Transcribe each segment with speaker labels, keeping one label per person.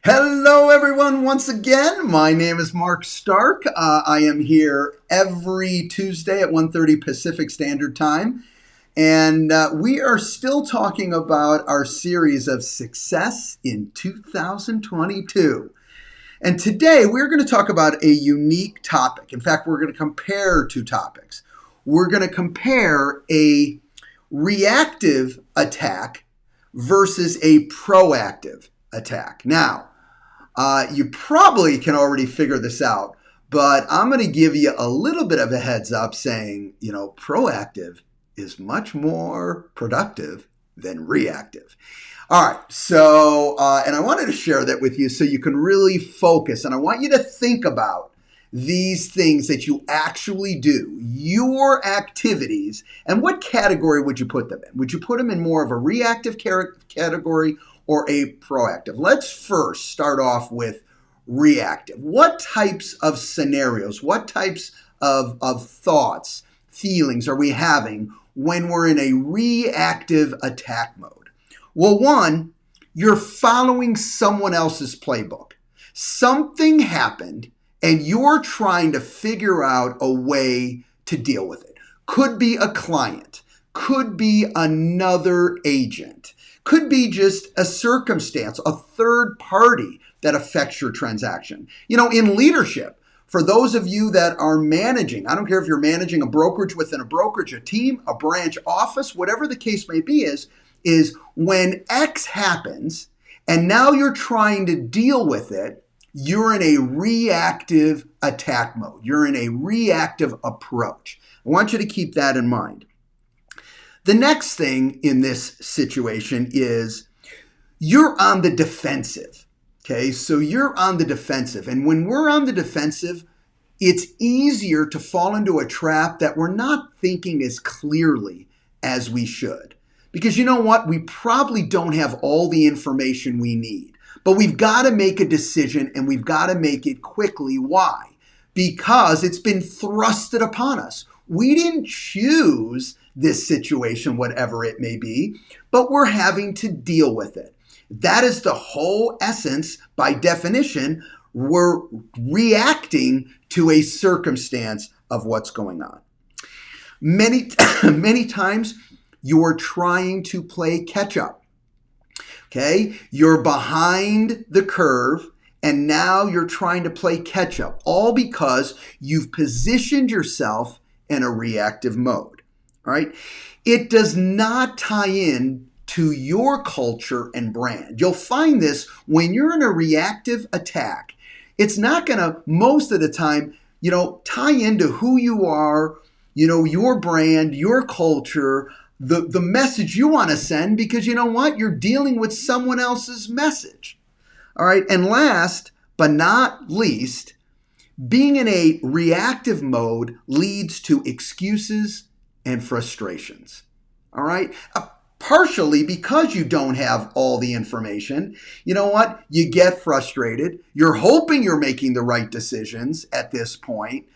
Speaker 1: Hello, everyone, once again. My name is Mark Stark. I am here every Tuesday at 1:30 Pacific Standard Time. And we are still talking about our series of success in 2022. And today we're going to talk about a unique topic. In fact, we're going to compare two topics. We're going to compare a reactive attack versus a proactive attack. Now, you probably can already figure this out, but I'm going to give you a little bit of a heads up saying, proactive is much more productive than reactive. All right, so, and I wanted to share that with you so you can really focus, and I want you to think about these things that you actually do, your activities, and what category would you put them in? Would you put them in more of a reactive category or a proactive? Let's first start off with reactive. What types of scenarios, what types of thoughts, feelings are we having when we're in a reactive attack mode? Well, one, you're following someone else's playbook. Something happened and you're trying to figure out a way to deal with it. Could be a client, could be another agent, could be just a circumstance, a third party that affects your transaction. In leadership, for those of you that are managing, I don't care if you're managing a brokerage within a brokerage, a team, a branch office, whatever the case may be, is when X happens and now you're trying to deal with it, you're in a reactive attack mode. You're in a reactive approach. I want you to keep that in mind. The next thing in this situation is you're on the defensive. Okay, so you're on the defensive. And when we're on the defensive, it's easier to fall into a trap that we're not thinking as clearly as we should. Because you know what? We probably don't have all the information we need. But we've got to make a decision and we've got to make it quickly. Why? Because it's been thrusted upon us. We didn't choose this situation, whatever it may be, but we're having to deal with it. That is the whole essence. By definition, we're reacting to a circumstance of what's going on. Many times you're trying to play catch up. Okay, you're behind the curve and now you're trying to play catch up, all because you've positioned yourself in a reactive mode. All right, it does not tie in to your culture and brand. You'll find this when you're in a reactive attack. It's not going to, most of the time, tie into who you are, your brand, your culture, the message you want to send, because you know what? You're dealing with someone else's message. All right. And last but not least, being in a reactive mode leads to excuses and frustrations. All right. Partially because you don't have all the information. You know what? You get frustrated. You're hoping you're making the right decisions at this point.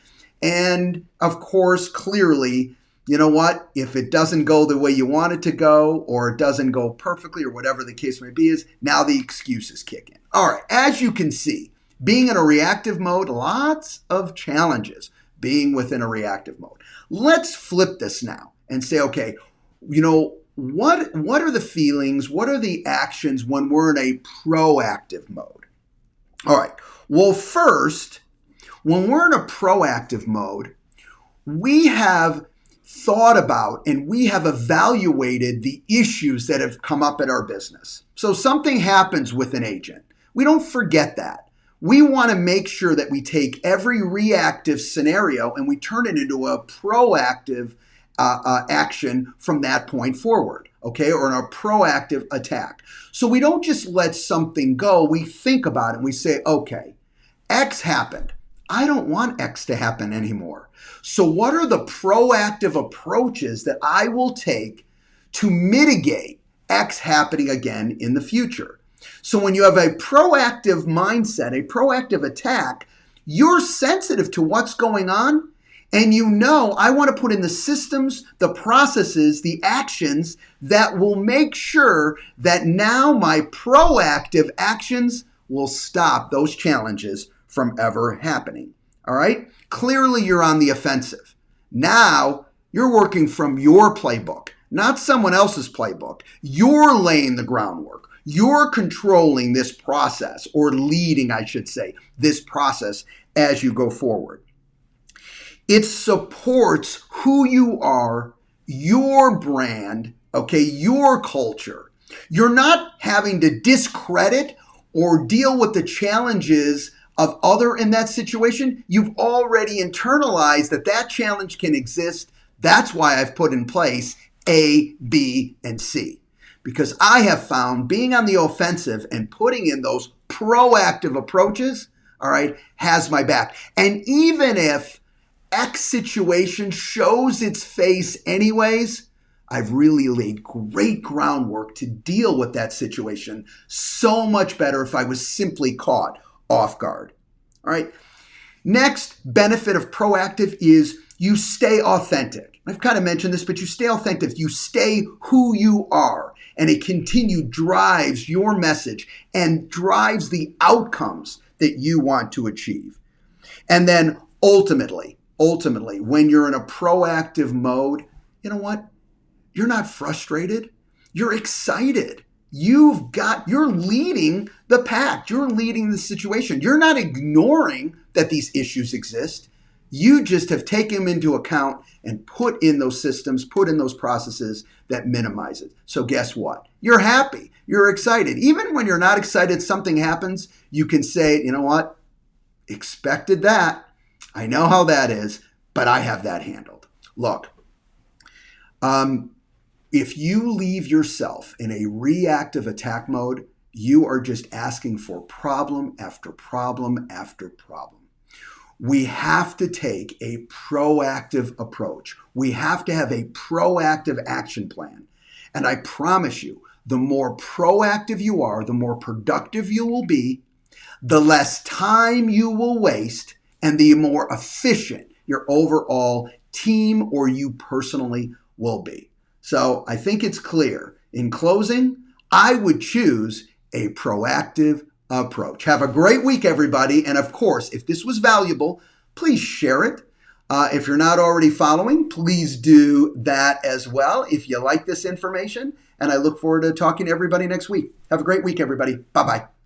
Speaker 1: And of course, clearly, you know what? If it doesn't go the way you want it to go, or it doesn't go perfectly, or whatever the case may be, is now the excuses kick in. All right, as you can see, being in a reactive mode, lots of challenges being within a reactive mode. Let's flip this now and say, okay, what are the feelings? What are the actions when we're in a proactive mode? All right, well, first, when we're in a proactive mode, we have thought about and we have evaluated the issues that have come up in our business. So something happens with an agent. We don't forget that. We want to make sure that we take every reactive scenario and we turn it into a proactive action from that point forward, okay, or a proactive attack. So we don't just let something go. We think about it and we say, okay, X happened. I don't want X to happen anymore. So what are the proactive approaches that I will take to mitigate X happening again in the future? So when you have a proactive mindset, a proactive attack, you're sensitive to what's going on, and I want to put in the systems, the processes, the actions that will make sure that now my proactive actions will stop those challenges from ever happening. All right? Clearly, you're on the offensive. Now, you're working from your playbook, not someone else's playbook. You're laying the groundwork. You're controlling this process, or leading, I should say, this process as you go forward. It supports who you are, your brand, okay, your culture. You're not having to discredit or deal with the challenges of other in that situation. You've already internalized that that challenge can exist. That's why I've put in place A, B, and C. Because I have found being on the offensive and putting in those proactive approaches, all right, has my back. And even if X situation shows its face anyways, I've really laid great groundwork to deal with that situation so much better if I was simply caught off guard. All right. Next benefit of proactive is you stay authentic. I've kind of mentioned this, but you stay authentic. You stay who you are, and it drives your message and drives the outcomes that you want to achieve. And then ultimately, when you're in a proactive mode, you know what? You're not frustrated. You're excited. You're leading the pack. You're leading the situation. You're not ignoring that these issues exist. You just have taken them into account and put in those systems, put in those processes that minimize it. So guess what? You're happy. You're excited. Even when you're not excited, something happens, you can say, you know what? Expected that. I know how that is, but I have that handled. Look, if you leave yourself in a reactive attack mode, you are just asking for problem after problem after problem. We have to take a proactive approach. We have to have a proactive action plan. And I promise you, the more proactive you are, the more productive you will be, the less time you will waste, and the more efficient your overall team or you personally will be. So I think it's clear. In closing, I would choose a proactive approach. Have a great week, everybody. And of course, if this was valuable, please share it. If you're not already following, please do that as well if you like this information. And I look forward to talking to everybody next week. Have a great week, everybody. Bye-bye.